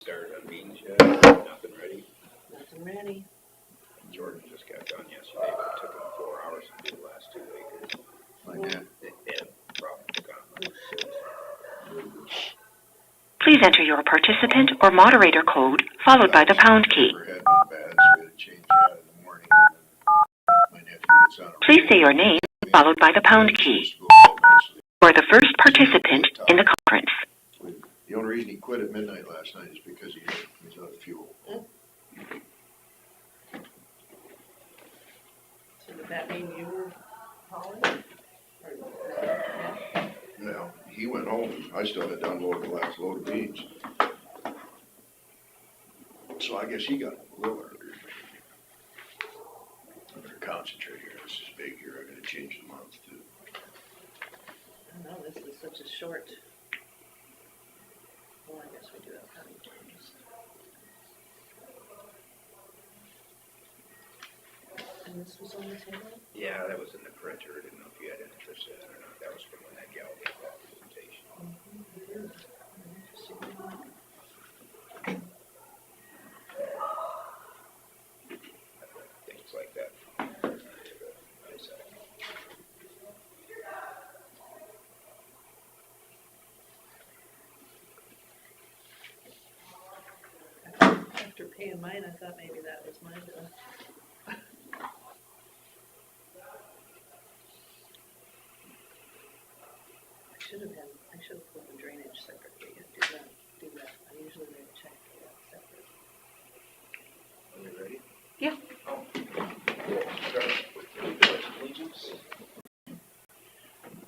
Started on beans yet? Nothing ready? Nothing ready. Jordan just got done yesterday, but it took him 4 hours to do the last 2 acres. It probably gone. Please enter your participant or moderator code followed by the pound key. Please say your name followed by the pound key. You are the first participant in the conference. The only reason he quit at midnight last night is because he was out of fuel. So did that mean you were hauling? Yeah, he went home. I still had to unload the last load of beans. So I guess he got a little earlier. I better concentrate here. This is big here. I gotta change the month too. I know, this is such a short. Well, I guess we do have county claims. And this was on the table? Yeah, that was in the printer. I didn't know if you had interest in it or not. That was from when that gal gave that presentation. Things like that. After paying mine, I thought maybe that was my bill. I should have put the drainage separately and do that. I usually write a check for that separate. Are we ready? Yeah. Oh. Start with the pledge of allegiance.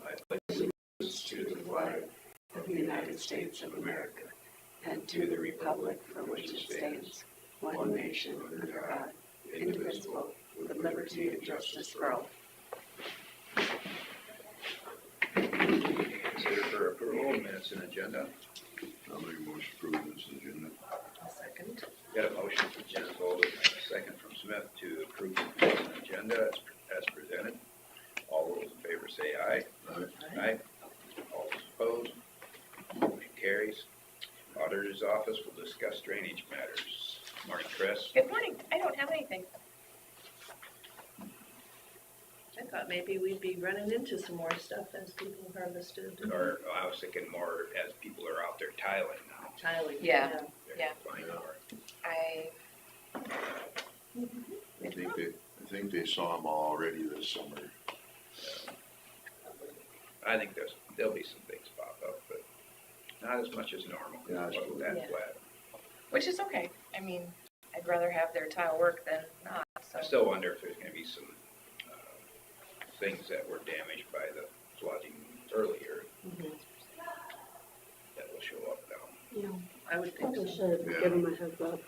I pledge allegiance to the flag of the United States of America, and to the republic for which it stands, one nation under God, indivisible, with liberty and justice for all. Consider for approval minutes and agenda. I'll make a motion to approve this agenda. A second. Got a motion from Jen Golden and a second from Smith to approve the minutes and agenda as presented. All those in favor say aye. Aye. All those opposed? Motion carries. Auditor's office will discuss drainage matters. Morning, Chris. Good morning. I don't have anything. I thought maybe we'd be running into some more stuff as people harvested. Or I was thinking more as people are out there tiling now. Tiling. Yeah. They're Yeah. finding more. I think they saw them already this summer. I think there'll be some things pop up, but not as much as normal. Yeah, It wasn't that yeah. flat. Which is okay. I mean, I'd rather have their tile work than not, so. I still wonder if there's gonna be some things that were damaged by the flooding earlier that will show up now. Yeah, I would think probably so. should Yeah. give them a heads up.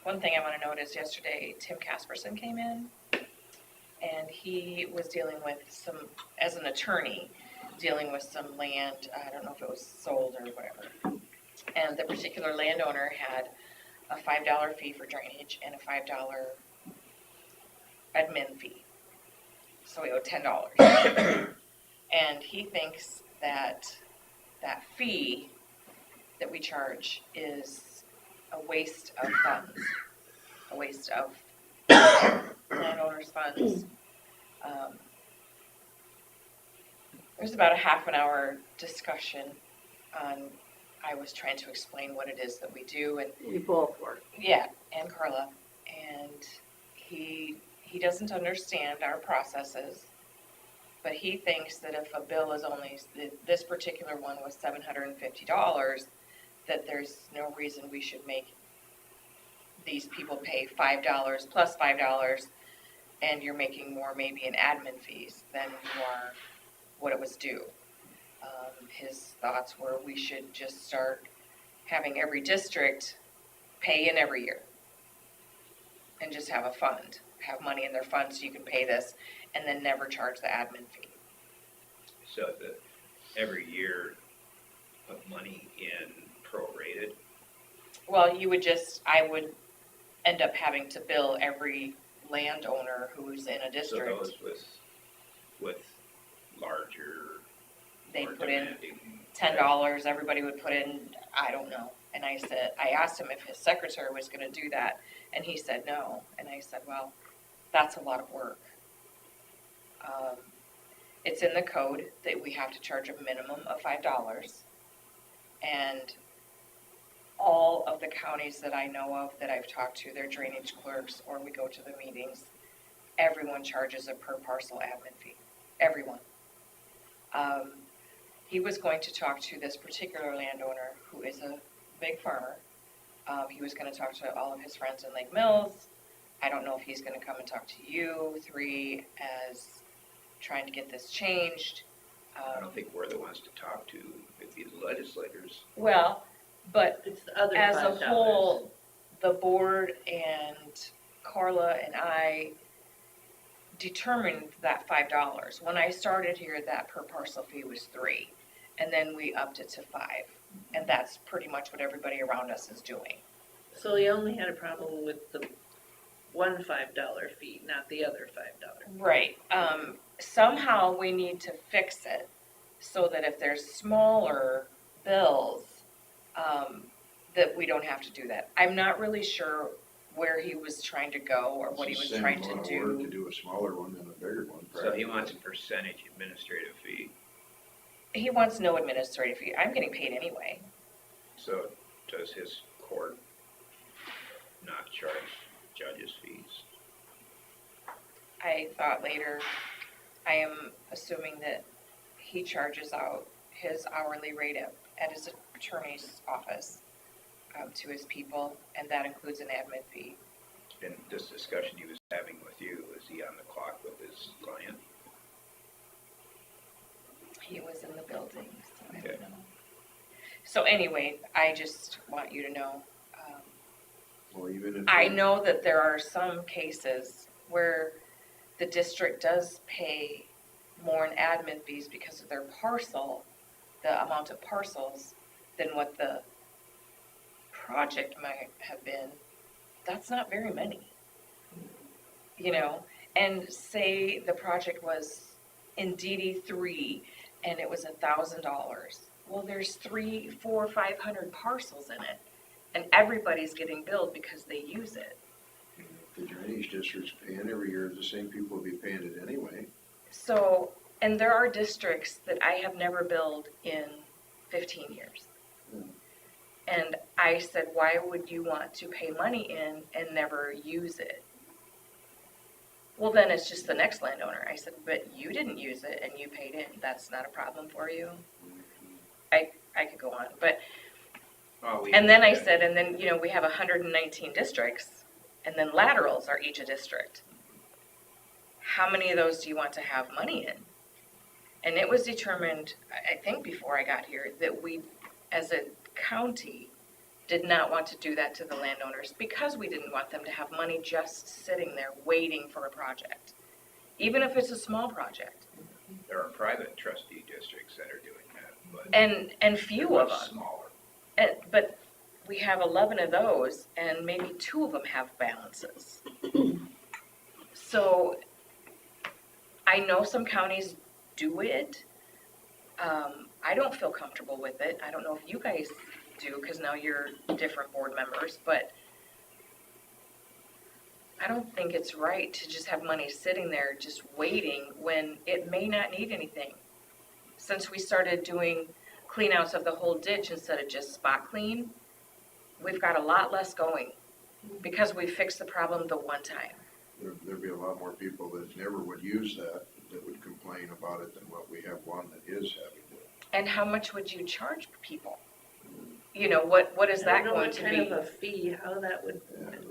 One thing I want to note is yesterday, Tim Casperson came in, and he was dealing with some, as an attorney, dealing with some land, I don't know if it was sold or whatever. And the particular landowner had a $5 fee for drainage and a $5 admin fee. So we owed $10. And he thinks that that fee that we charge is a waste of funds, a waste of landowners' funds. There's about a half an hour discussion on, I was trying to explain what it is that we do, and We both work. yeah, and Carla, and he doesn't understand our processes, but he thinks that if a bill is only, this particular one was $750, that there's no reason we should make these people pay $5 plus $5, and you're making more maybe in admin fees than you are what it was due. His thoughts were we should just start having every district pay in every year and just have a fund, have money in their fund so you can pay this and then never charge the admin fee. So that every year put money in prorated. Well, you would just, I would end up having to bill every landowner who's in a So district. those with larger, They more put in demanding $10, everybody would put in I don't know. And I said, I asked him if his secretary was gonna do that, and he said no. And I said, well, that's a lot of work. It's in the code that we have to charge a minimum of $5. And all of the counties that I know of that I've talked to, their drainage clerks, or we go to the meetings, everyone charges a per parcel admin fee, everyone. He was going to talk to this particular landowner who is a big farmer. He was gonna talk to all of his friends in Lake Mills. I don't know if he's gonna come and talk to you three as trying to get this changed. I don't think we're the ones to talk to, it'd be the legislators. Well, but It's the other as a $5. whole, the board and Carla and I determined that $5. When I started here, that per parcel fee was $3, and then we upped it to $5. And that's pretty much what everybody around us is doing. So you only had a problem with the one $5 fee, not the other $5. Right. Somehow we need to fix it so that if there's smaller bills, that we don't have to do that. I'm not really sure where he was trying to go or what he was trying to It's the same amount of work to do. do a smaller one than a bigger one. So he wants a percentage administrative fee, He wants no administrative fee. I'm getting paid anyway. so does his court not charge judges' fees? I thought later, I am assuming that he charges out his hourly rate at his attorney's office to his people, and that includes an admin fee. In this discussion he was having with you, is he on the clock with his client? He was in the building, so I Okay. don't know. So anyway, I just want you to know, Well, even if. I know that there are some cases where the district does pay more in admin fees because of their parcel, the amount of parcels, than what the project might have been. That's not very many. You know, and say the project was in DD3 and it was $1,000. Well, there's 300, 400, 500 parcels in it, and everybody's getting billed because they use it. The drainage district's paying every year, the same people will be paying it anyway. So, and there are districts that I have never billed in 15 years. Hmm. And I said, why would you want to pay money in and never use it? Well, then it's just the next landowner. I said, but you didn't use it and you paid in. That's not a problem for you. I could go on, but, Oh, we- and then I said, and then, you know, we have 119 districts, and then laterals are each a district. How many of those do you want to have money in? And it was determined, I think before I got here, that we, as a county, did not want to do that to the landowners because we didn't want them to have money just sitting there waiting for a project, even if it's a small project. There are private trustee districts that are doing that, but And few they're of much them. smaller. But we have 11 of those, and maybe 2 of them have balances. So I know some counties do it. I don't feel comfortable with it. I don't know if you guys do, because now you're different board members, but I don't think it's right to just have money sitting there just waiting when it may not need anything. Since we started doing cleanouts of the whole ditch instead of just spot clean, we've got a lot less going because we fixed the problem the one time. There'd be a lot more people that never would use that would complain about it than what we have one that is having it. And how much would you charge people? You know, what is that going to I don't be? know what kind of a fee, how that would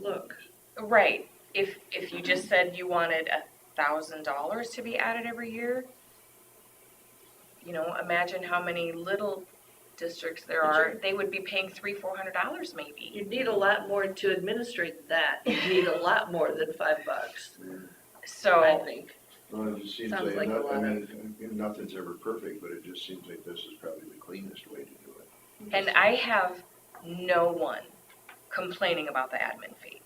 look. Right, if you just said you wanted $1,000 to be added every year, you know, imagine how many little districts there are, they would be paying $300-400 maybe. You'd need a lot more to administrate that. You'd need a lot more than $5, I So, think. Well, it just seems Sounds like, like a I lot mean, nothing's ever perfect, but it just seems like this is probably the cleanest way to do it. and I have no one complaining about the admin fee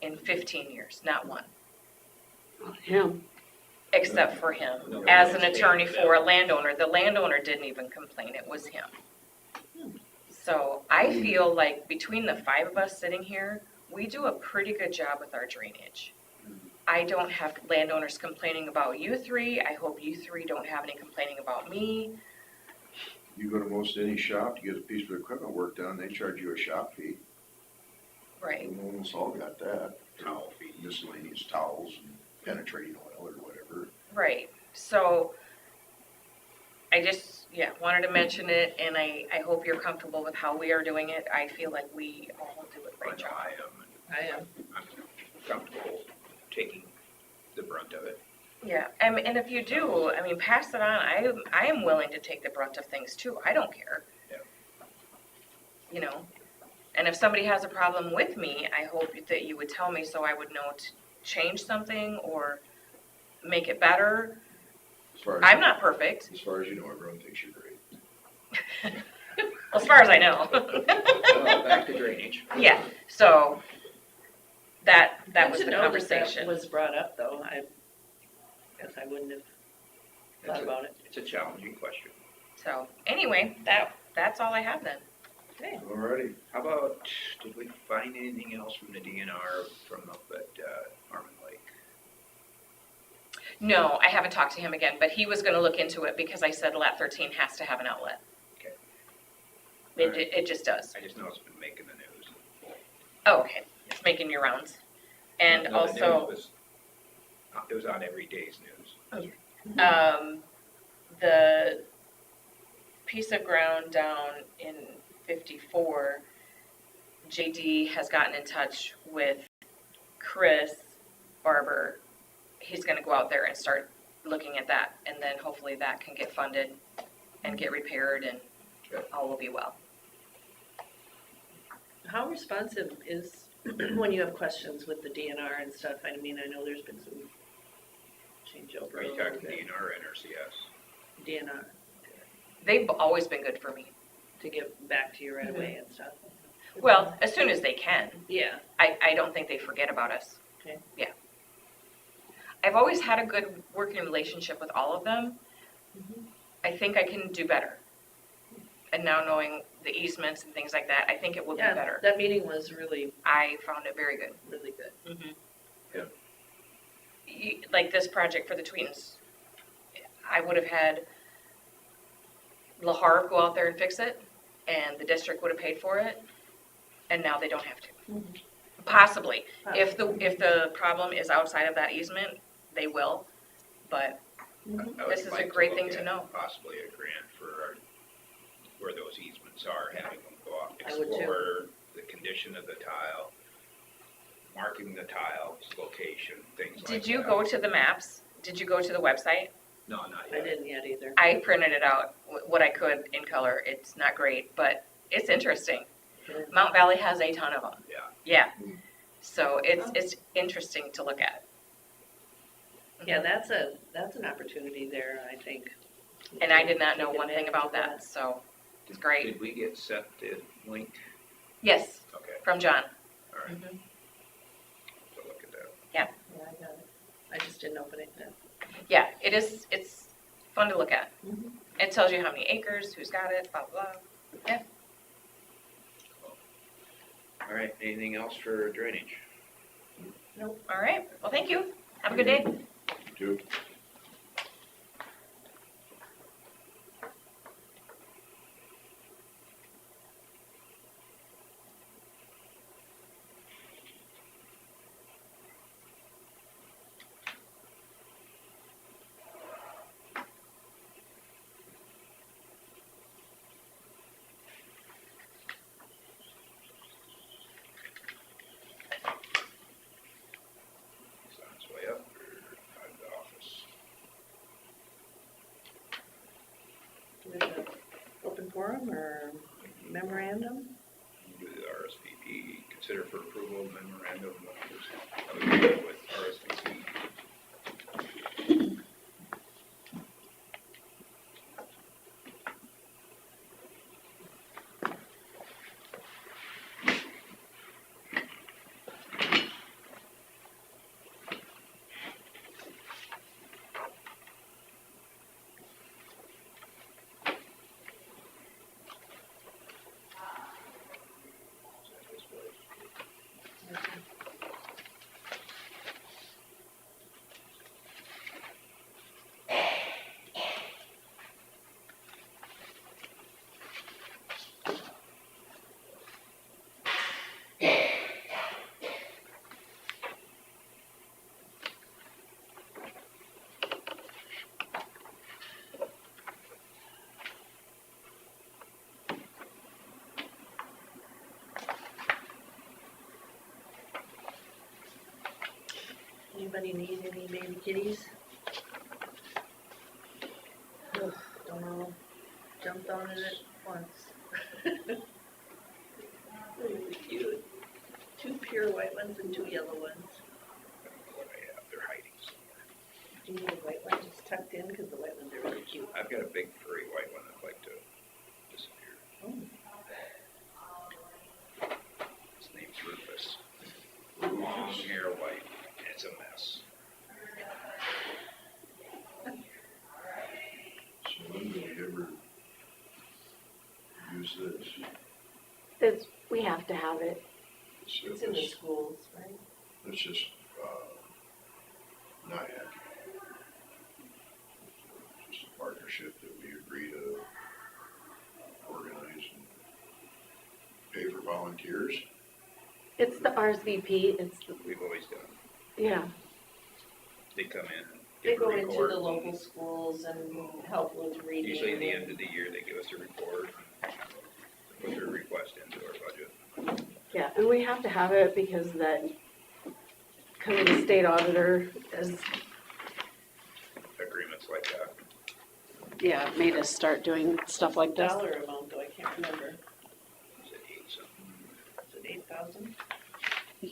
in 15 years, not one, Him. except for him. As an attorney for a landowner, the landowner didn't even complain, it was him. So I feel like between the 5 of us sitting here, we do a pretty good job with our drainage. I don't have landowners complaining about you 3. I hope you 3 don't have any complaining about me. You go to most any shop to get a piece of equipment work done, they charge you a shop fee. Right. We almost all got that. Towel fee. Miscellaneous towels and penetrating oil or whatever. Right. So I just, wanted to mention it, and I hope you're comfortable with how we are doing it. I feel like we all do a I great know job. I am, I am. and I'm comfortable taking the brunt of it. Yeah, and if you do, I mean, pass it on. I am willing to take the brunt of things too. I don't care. Yeah. You know, and if somebody has a problem with me, I hope that you would tell me so I would know to change something or make it better. As far as I'm not perfect, As far as you know, everyone thinks you're great. as far as I know. Well, back to drainage. Yeah, so that Good was to the know that conversation. that was brought up, though. I guess I wouldn't have thought about it. It's a challenging question. So anyway, that's all I have then. Okay. Alrighty. How about, did we find anything else from the DNR from up at Harmon Lake? No, I haven't talked to him again, but he was gonna look into it because I said Lat 13 has to have an outlet. Okay. It just does. I just know it's been making the news. Oh, okay, it's making your rounds. And No, the news also, it was on every day's news. the piece of ground down in 54, JD has gotten in touch with Chris Barber. He's gonna go out there and start looking at that, and then hopefully that can get funded and get repaired, and Okay. all will be well. How responsive is, when you have questions with the DNR and stuff? I mean, I know there's been some changeover. Are a you little talking bit. DNR or NRCS? DNR, They've always been good for me. to get back to you right away and stuff. Well, as soon as they can. Yeah, I don't think they forget about us. Okay. Yeah. I've always had a good working relationship with all of them. Mhm. I think I can do better. And now knowing the easements and things like that, I think it will be yeah, better. that meeting was really, I found it very good. really good. Yeah. Like this project for the Tweetins, I would have had La Harve go out there and fix it, and the district would have paid for it, and now they don't have to. Mhm. Possibly. If the problem is outside of that easement, they will, but Mhm. I would This is a like great look thing to at know. Possibly a grant for where those easements are, having them go out, I would too. explore the condition of the tile, marking the tile's location, things like that. did you go to the maps? Did you go to the website? No, not I yet. didn't yet either. I printed it out, what I could in color. It's not great, but it's interesting. Good. Mount Valley has a ton of them. Yeah. Yeah. Mm. So it's interesting to look at. Yeah, that's an opportunity there, I think. And I did not know Take one thing advantage about of that, so it's great. Did we get set the link? Yes, Okay, from John. all right, Mhm. so look at that. Yeah, I got it. I just didn't open it yet. Yeah, it's fun to look at. Mhm. It tells you how many acres, who's got it, blah, blah, blah. All right, anything else for drainage? All right, well, thank you. Have a good day. Two. It's on its way up, or out of the office? Do we have an open forum or memorandum? Do the RSVP, consider for approval memorandum of agreement with RSVP. Anybody need any baby kitties? Ugh, don't know, jumped on it at once. Really cute. 2 pure white ones and 2 yellow ones. I don't know what I have, they're hiding somewhere. Do you need a white one just tucked in, because the white ones are really cute. I've got a big furry white one that'd like to disappear. Oh. His name's Rufus. Long hair white, it's a mess. So when do we ever use this? We have to have it. It's in the schools, right? It's just, not yet. Just a partnership that we agree to organize and pay for volunteers. It's the RSVP, We've always done. yeah. They come in and They give a go into report. the local schools and help with reading. Usually at the end of the year, they give us a report, put their request into our budget. Yeah, and we have to have it because that, because the state auditor is, Agreements like that. yeah, made us start doing stuff like this. Dollar amount though, I can't remember. Is it 8 something? Is it 8,000?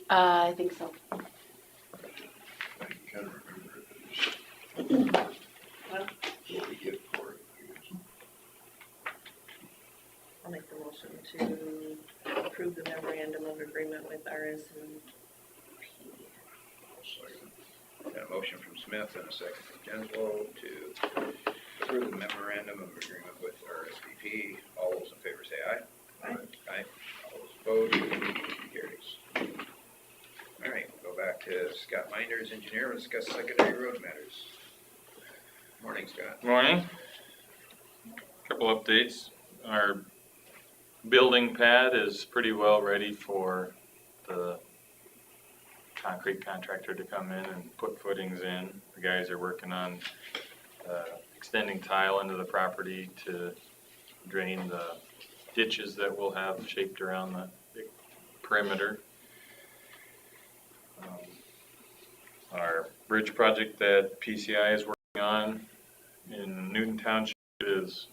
I think so. I can kind of remember it, but it's Well, what we get for it, I guess. I'll make the motion to approve the memorandum of agreement with RSVP. Got a motion from Smith and a second from Jenslow to approve the memorandum of agreement with RSVP. All those in favor say aye. Aye. Aye. All those opposed, motion carries. All right, we'll go back to Scott Minders, engineer, and discuss secondary road matters. Morning, Scott. Morning. Couple updates. Our building pad is pretty well ready for the concrete contractor to come in and put footings in. The guys are working on extending tile into the property to drain the ditches that we'll have shaped around the perimeter. Our bridge project that PCI is working on in Newton Township is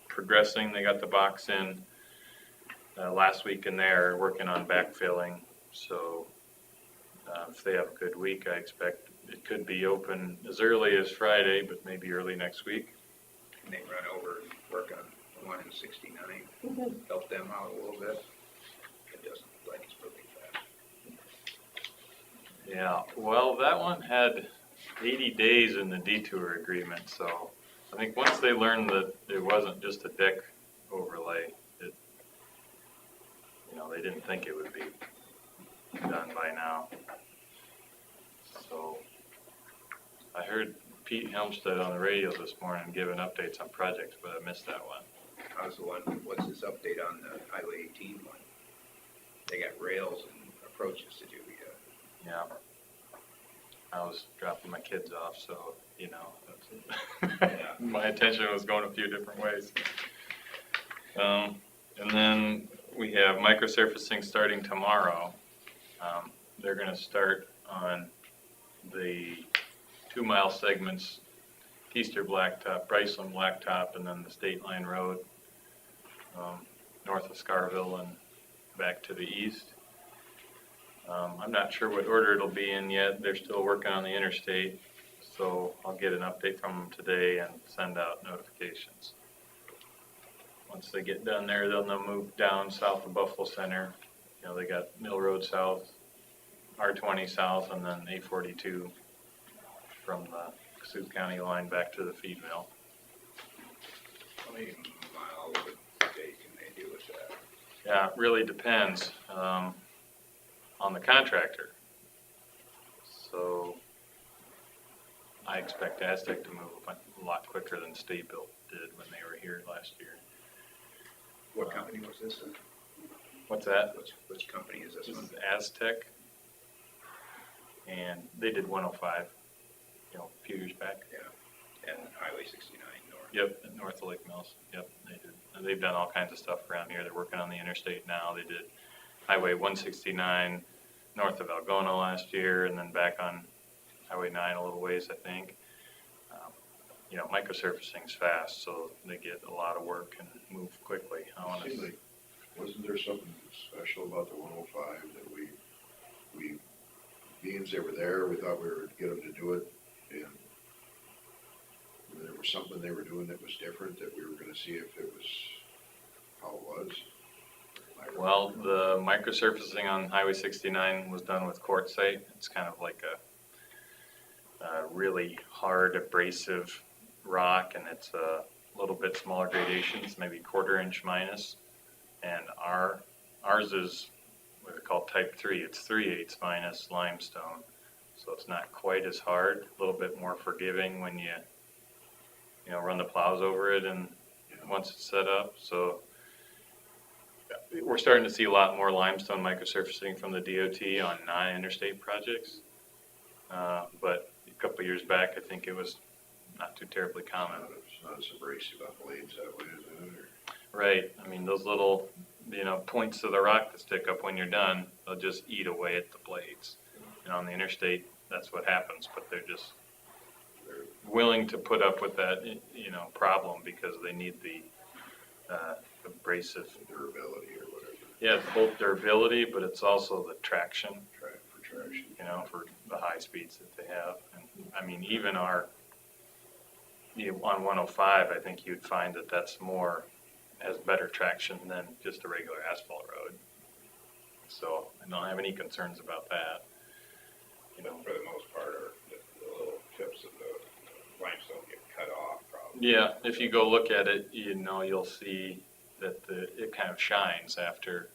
progressing. They got the box in last week and they're working on backfilling. So if they have a good week, I expect it could be open as early as Friday, but maybe early next week. Can they run over and work on the one in 69? Help them out a little bit? It doesn't look like it's moving fast. Yeah, well, that one had 80 days in the detour agreement, so I think once they learned that it wasn't just a deck overlay, they didn't think it would be done by now. So I heard Pete Helmstead on the radio this morning giving updates on projects, but I missed that one. How's the one, what's this update on the Highway 18 one? They got rails and approaches to do yet. Yeah. I was dropping my kids off, so, my attention was going a few different ways. And then we have microsurfacing starting tomorrow. They're going to start on the 2-mile segments, Easter Blacktop, Bryceland Blacktop, and then the State Line Road, north of Scarville and back to the east. I'm not sure what order it'll be in yet. They're still working on the interstate, so I'll get an update from them today and send out notifications. Once they get done there, they'll move down south of Buffalo Center. They got Mill Road South, R20 South, and then A42 from the Cassup County line back to the feed mill. How many miles a day can they do with that? Yeah, it really depends on the contractor. So I expect Aztec to move a lot quicker than State Built did when they were here last year. What company was this? What's that? Which company is this This one? is Aztec, and they did 105, a few years back. Yeah, and Highway 69 north. Yep, north of Lake Mills. Yep, they did. And they've done all kinds of stuff around here. They're working on the interstate now. They did Highway 169 north of Algona last year, and then back on Highway 9 a little ways, I think. You know, microsurfacing's fast, so they get a lot of work and move quickly. Seemed like, wasn't there something special about the 105 that we, beings they were there, we thought we were get them to do it, and there was something they were doing that was different, that we were gonna see if it was how it was? Well, the microsurfacing on Highway 69 was done with quartzite. It's kind of like a really hard abrasive rock, and it's a little bit smaller gradations, maybe 1/4 inch minus. And ours is what we call type 3. It's 3/8 minus limestone, so it's not quite as hard. A little bit more forgiving when you run the plows over it, and once it's set up. So we're starting to see a lot more limestone microsurfacing from the DOT on non-interstate projects. But a couple of years back, I think it was not too terribly common. It's not as abrasive on blades that way, is it? Or? Right. I mean, those little, points of the rock that stick up when you're done, they'll just eat away at the blades. And on the interstate, that's what happens, but they're willing to put up with that, problem because they need the abrasive Durability or whatever, Yeah, it's both durability, but it's also the traction, for traction. for the high speeds that they have. And I mean, even on 105, I think you'd find that has better traction than just a regular asphalt road. So I don't have any concerns about that. For the most part, the little tips of the limestone get cut off probably. Yeah, if you go look at it, you'll see that it kind of shines after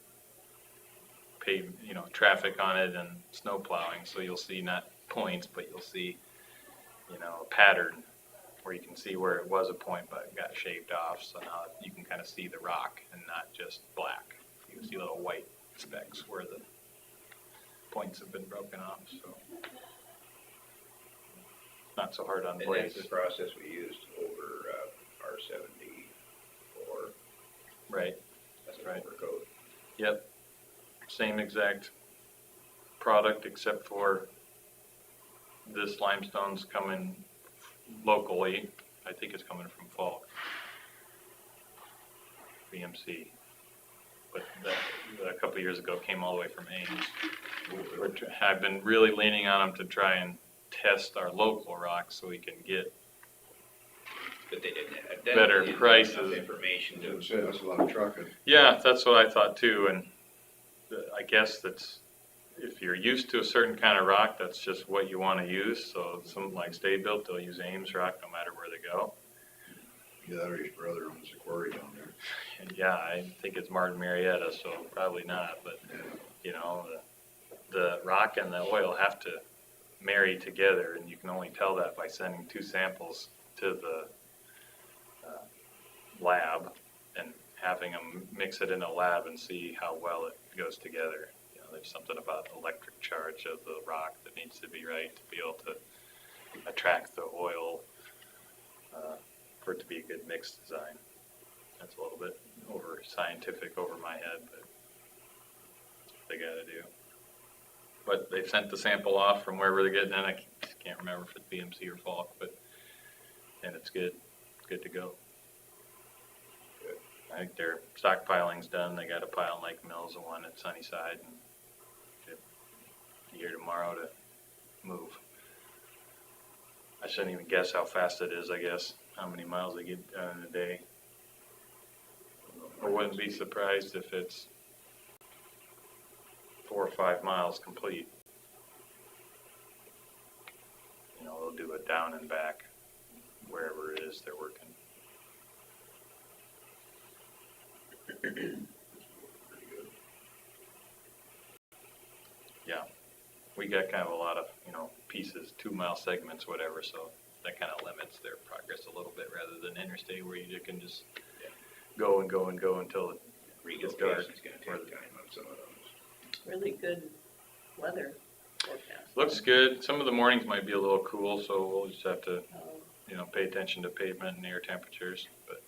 traffic on it and snow plowing. So you'll see not points, but you'll see, a pattern where you can see where it was a point but it got shaved off. So now you can kind of see the rock and not just black. You can see little white specks where the points have been broken off. So not so hard on And blades. that's the process we used over R74. Right. That's an Right. overcoat. Yep. Same exact product except for this limestone's coming locally. I think it's coming from Falk. BMC. But a couple of years ago came all the way from Ames. I've been really leaning on them to try and test our local rocks so we can get But they didn't have better enough prices. information to. That's a lot of trucking. Yeah, that's what I thought too, and I guess if you're used to a certain kind of rock, that's just what you want to use. So something like Stay Built, they'll use Ames rock no matter where they go. Yeah, that or his brother owns a quarry down there. And yeah, I think it's Martin Marietta, so probably not, but the rock and the oil have to marry together, and you can only tell that by sending 2 samples to the lab and having them mix it in a lab and see how well it goes together. There's something about the electric charge of the rock that needs to be right to be able to attract the oil for it to be a good mix design. That's a little bit over scientific over my head, but they got to do. But they've sent the sample off from wherever they're getting it. I can't remember if it's BMC or Falk, and it's good to go. I think their stockpiling's done. They got a pile in Lake Mills and one at Sunnyside, and here tomorrow to move. I shouldn't even guess how fast it is, I guess, how many miles they get done in a day. I wouldn't be surprised if it's 4 or 5 miles complete. They'll do it down and back wherever it is they're working. Yeah, we got kind of a lot of, pieces, 2-mile segments, whatever, so that kind of limits their progress a little bit rather than interstate where you can just go and go and go until it gets dark. Relocation's gonna take time on some of those. Really good weather forecast. Looks good. Some of the mornings might be a little cool, so we'll just have to, Oh, pay attention to pavement and air temperatures, but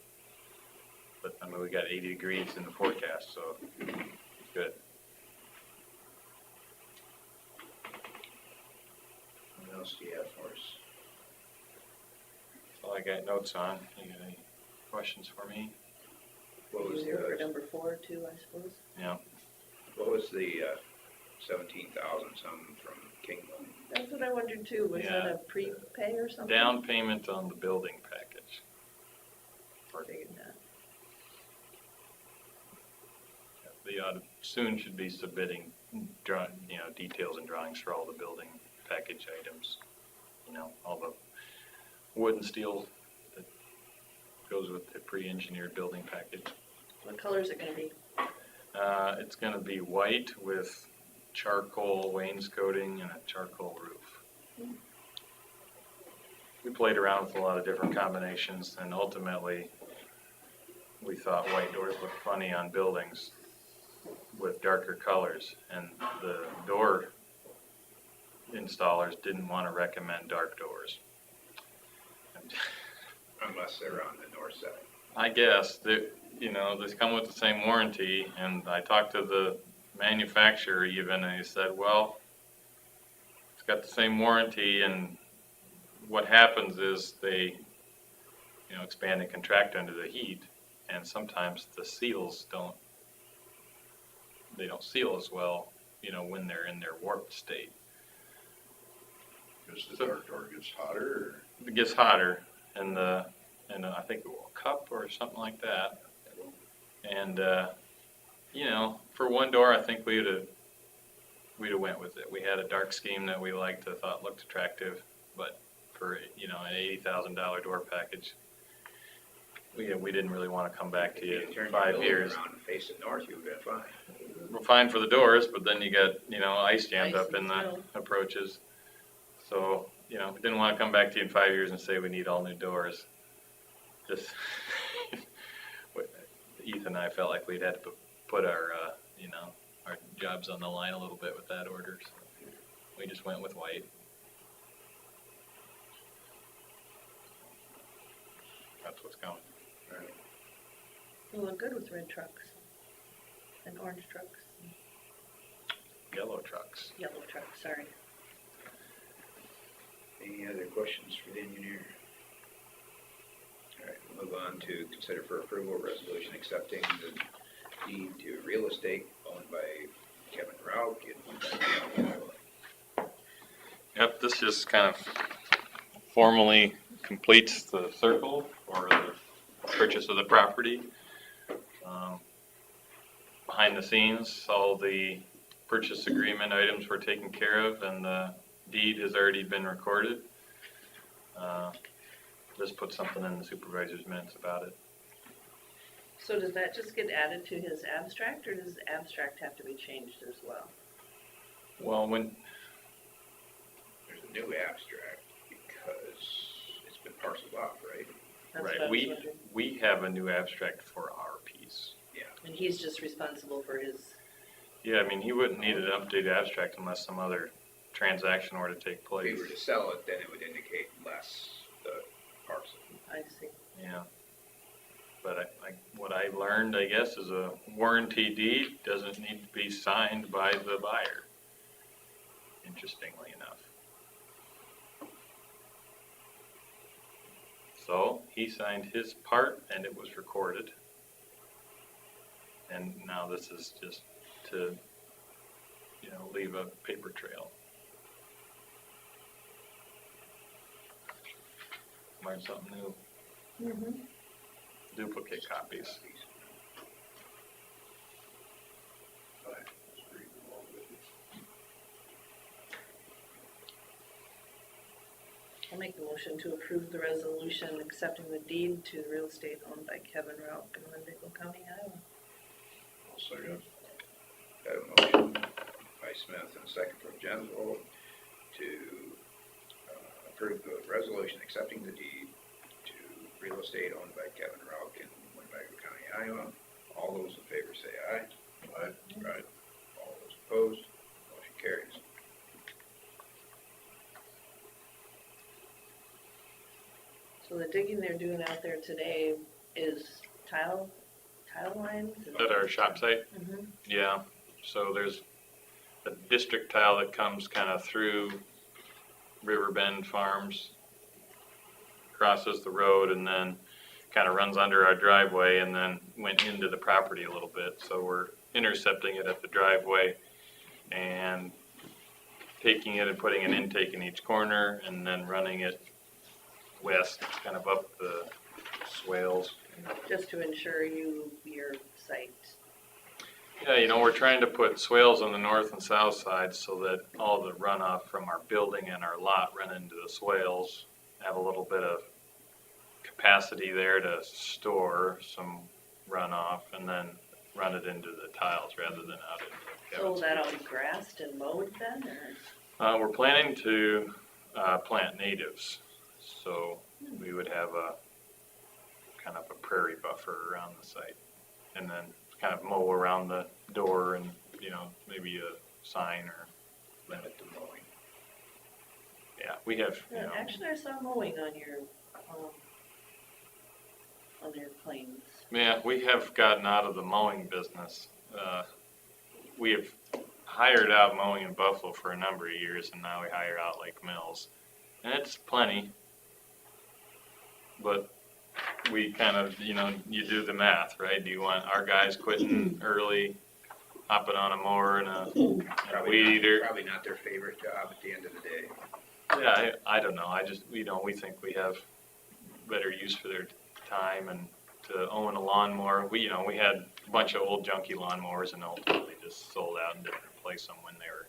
I mean, we got 80 degrees in the forecast, so it's good. What else do you have I got notes on. You got any questions for me? What was You were for the, number 4 too, I suppose? Yeah. what was the 17,000 some from Kingland? That's what I wondered too, was that Yeah. a prepay or something? Down payment on the building package. Figured that. The soon should be submitting details and drawings for all the building package items. All the wood and steel that goes with the pre-engineered building package. What color is it gonna be? It's gonna be white with charcoal wainscoting and a charcoal roof. We played around with a lot of different combinations, and ultimately we thought white doors looked funny on buildings with darker colors, and the door installers didn't want to recommend dark doors. Unless they're on the north side. I guess they come with the same warranty, and I talked to the manufacturer even, and he said, well, it's got the same warranty, and what happens is they, expand and contract under the heat, and sometimes the seals don't seal as well, when they're in their warped state. Because the dark door gets hotter, It gets hotter, and I think it will cup or something like that. And for one door, I think we'd have went with it. We had a dark scheme that we liked, that thought looked attractive, but for an $80,000 door package, we didn't really want to come back to you If you in turn your 5 building years. around and face it north, you would have been fine. We're fine for the doors, but then you got ice jammed Ice up in and the snow. approaches. So we didn't want to come back to you in 5 years and say we need all new doors. Just Ethan and I felt like we'd had to put our our jobs on the line a little bit with that order. So we just went with white. That's what's coming. It'll look good with red trucks and orange trucks, Yellow trucks. yellow trucks, sorry. Any other questions for the engineer? All right, we'll move on to consider for approval resolution accepting the deed to real estate owned by Kevin Rauch in Yep, this just kind of formally completes the circle for the purchase of the property. Behind the scenes, all the purchase agreement items were taken care of, and the deed has already been recorded. Just put something in the supervisor's minutes about it. So does that just get added to his abstract, or does the abstract have to be changed as well? Well, There's a new abstract because it's been parceled off, right? That's what I right, was wondering. we have a new abstract for our piece. And he's just responsible for his, Yeah, I mean, he wouldn't need an updated abstract unless some other transaction were to take If place. we were to sell it, then it would indicate less the parcel. I see. Yeah. But what I learned, I guess, is a warranty deed doesn't need to be signed by the buyer, interestingly enough. So he signed his part and it was recorded. And now this is just to, leave a paper trail. Learn something new. Mm-hmm. Duplicate copies. I'll make the motion to approve the resolution accepting the deed to the real estate owned by Kevin Rauch in Winnebago County, Iowa. I'll second. Got a motion by Smith and a second from Jensvold to approve the resolution accepting the deed to real estate owned by Kevin Rauch in Winnebago County, Iowa. All those in favor say aye. Aye. Right. All those opposed, motion carries. So the digging they're doing out there today is tile lines? At our shop site? Mm-hmm. Yeah, so there's a district tile that comes kind of through Riverbend Farms, crosses the road and then kind of runs under our driveway and then went into the property a little bit. So we're intercepting it at the driveway and taking it and putting an intake in each corner and then running it west, kind of up the swales. Just to ensure your site. Yeah, you know, we're trying to put swales on the north and south side so that all the runoff from our building and our lot run into the swales, have a little bit of capacity there to store some runoff and then run it into the tiles rather than out into the So will that all be grassed and mowed then, or? We're planning to plant natives, so we would have a kind of a prairie buffer around the site, and then kind of mow around the door and, you know, maybe a sign or limit to mowing. Yeah, we have, you Yeah, know, actually, I saw mowing on your planes. yeah, we have gotten out of the mowing business. We have hired out mowing in Buffalo for a number of years, and now we hire out Lake Mills, and it's plenty, but we kind of, you know, you do the math, right? Do you want our guys quitting early, hopping on a mower and a weed eater? Probably not their favorite job at the end of the day. Yeah, I don't know. I just, you know, we think we have better use for their time and to own a lawnmower. We had a bunch of old junky lawnmowers and ultimately just sold out and didn't replace them when they were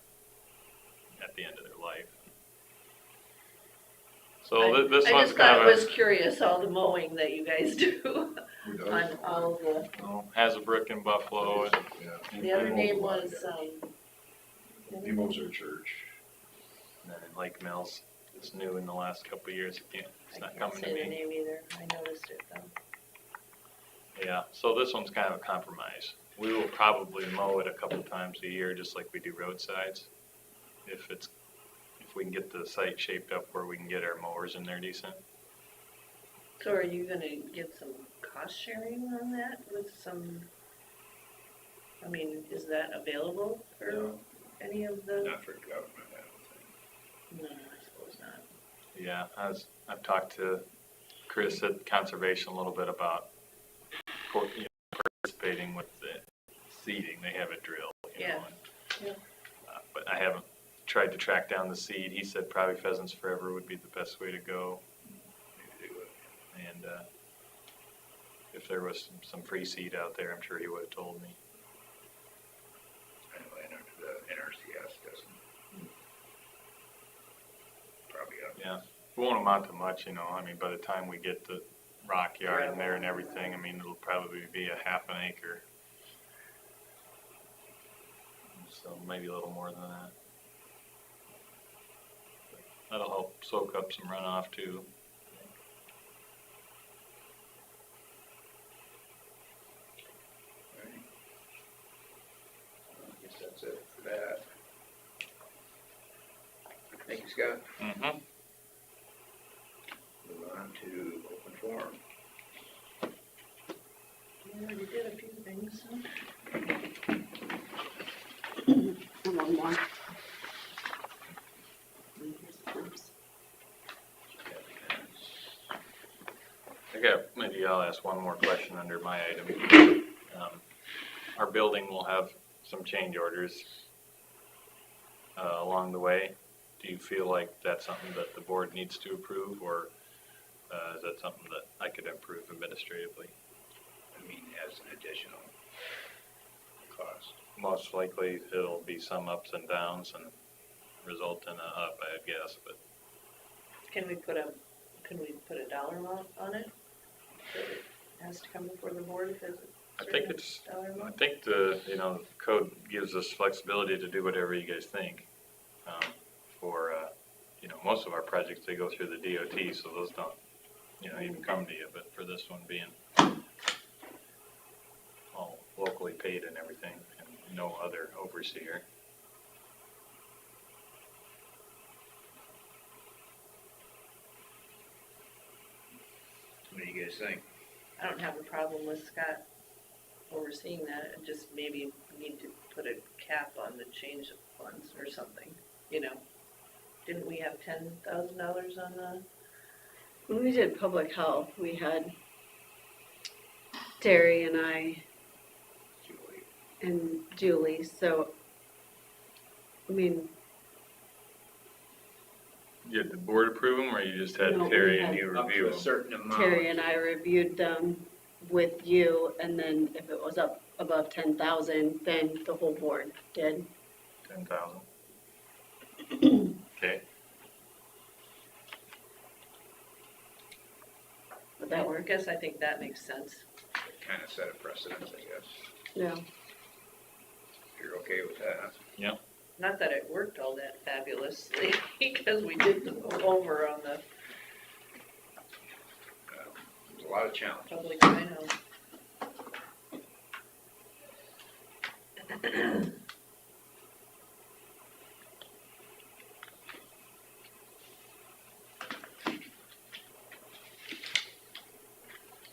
at the end of their life. So this I one's just thought kind it of was curious, all the mowing that you guys do Who does? on all the, Hasbrook and Buffalo. And, Yeah. the other name was, He mows our church. then in Lake Mills, it's new in the last couple of years. It's I not can't coming to say the me. name either, I noticed it though. Yeah, so this one's kind of a compromise. We will probably mow it a couple times a year, just like we do roadsides. If we can get the site shaped up where we can get our mowers in there decent. So are you gonna get some cost sharing on that with some, I mean, is that available for No. any of the? Not for government, I don't think. No, I suppose not. Yeah, I've talked to Chris at Conservation a little bit about participating with the seeding. They have a drill, you know. Yeah. And, but I haven't tried to track down the seed. He said probably Pheasants Forever would be the best way to go. Maybe they would. And if there was some free seed out there, I'm sure he would have told me. I know the NRCS doesn't. Probably up. Yeah, it won't amount to much, you know. I mean, by the time we get the rock yard in there and everything, I mean, it'll probably be a half an acre. So maybe a little more than that. That'll help soak up some runoff too. Alright. Well, I guess that's it for that. Thank you, Scott. Mm-hmm. Move on to open forum. We already did a few things, huh? And one more. Oops. Maybe I'll ask one more question under my item. Our building will have some change orders along the way. Do you feel like that's something that the board needs to approve, or is that something that I could improve administratively? I mean, as an additional cost. Most likely, it'll be some ups and downs and result in a up, I guess, but Can we put a dollar amount on it? That it has to come before the board if it's a I think certain it's, dollar I amount? think the code gives us flexibility to do whatever you guys think. For, most of our projects, they go through the DOT, so those don't, even come to you, but for this one being all locally paid and everything, and no other overseer. What do you guys think? I don't have a problem with Scott overseeing that, and just maybe need to put a cap on the change of funds or something, you know? Didn't we have $10,000 on the When we did public health, we had Terry and I Julie. and Julie, so, I mean, Did the board approve them, or you just had No, we Terry and had- you Up review to a them? certain amount. Terry and I reviewed them with you, and then if it was up above 10,000, then the whole board did. 10,000? Okay, Would that I work? guess I think that makes sense. Kind of set a precedent, I guess. Yeah. If you're okay with that. Not that it worked all that fabulously, because we did go over on the There's a lot of challenges. public, I know.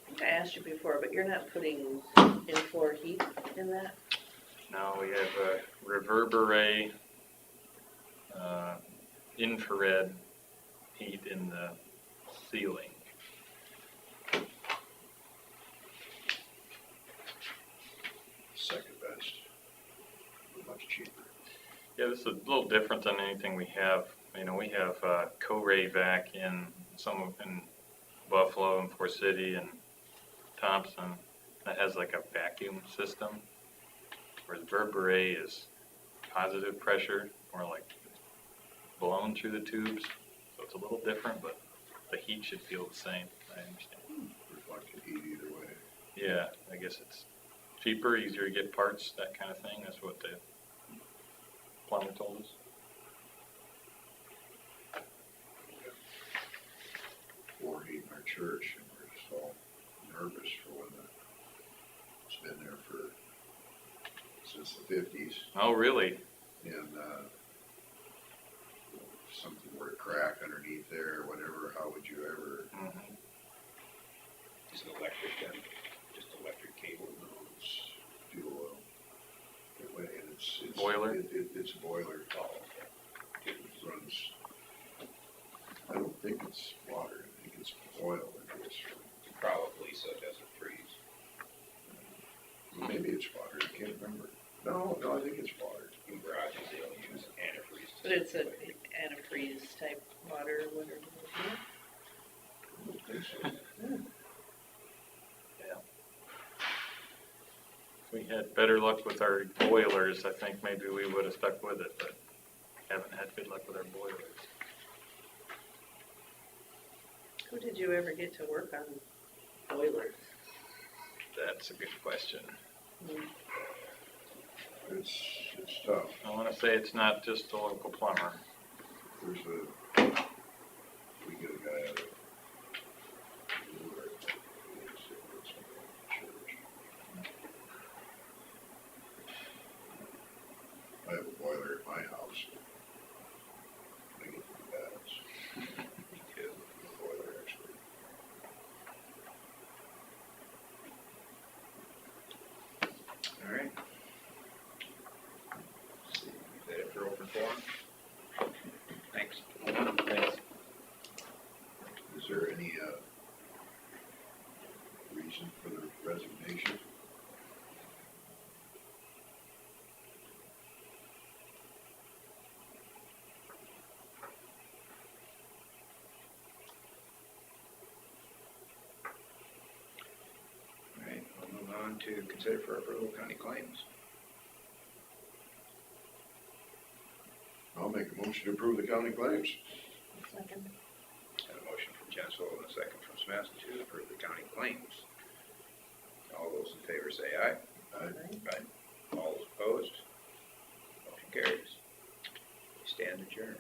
I think I asked you before, but you're not putting in-floor heat in that? now we have a reverberate, infrared heat in the ceiling. Second best, but much cheaper. Yeah, this is a little different than anything we have. You know, we have Co-Ray vac in in Buffalo and Fort City and Thompson that has like a vacuum system, whereas Verberay is positive pressure, or like blown through the tubes. So it's a little different, but the heat should feel the same, I understand. Reflected heat either way. Yeah, I guess it's cheaper, easier to get parts, that kind of thing. That's what the plumber told us. Floor heat in our church, and we're just all nervous for when it's been there since the 50s, Oh, really? and something were to crack underneath there, or whatever, how would you ever? Mm-hmm. Just electric, then, just electric cable. It's fuel oil. And it's Boiler? It's a boiler. It runs. I don't think it's water. I think it's oil. Probably, so it doesn't freeze. Maybe it's water. I can't remember. No, I think it's water. In garages, they'll use antifreeze. But it's an antifreeze type water, whatever. I don't think so. If we had better luck with our boilers, I think maybe we would have stuck with it, but haven't had good luck with our boilers. Who did you ever get to work on boilers? That's a good question. It's tough. I want to say it's not just the local plumber. We get a guy out of I have a boiler at my house. I get the balance. Me too. The boiler expert. All right. Is that it for open forum? Thanks. Thanks. Is there any reason for the resignation? All right, we'll move on to consider for approval county claims. I'll make a motion to approve the county claims. Second. Got a motion from Jensel and a second from Smith to approve the county claims. All those in favor say aye. Aye. All those opposed? Motion carries. We stand adjourned.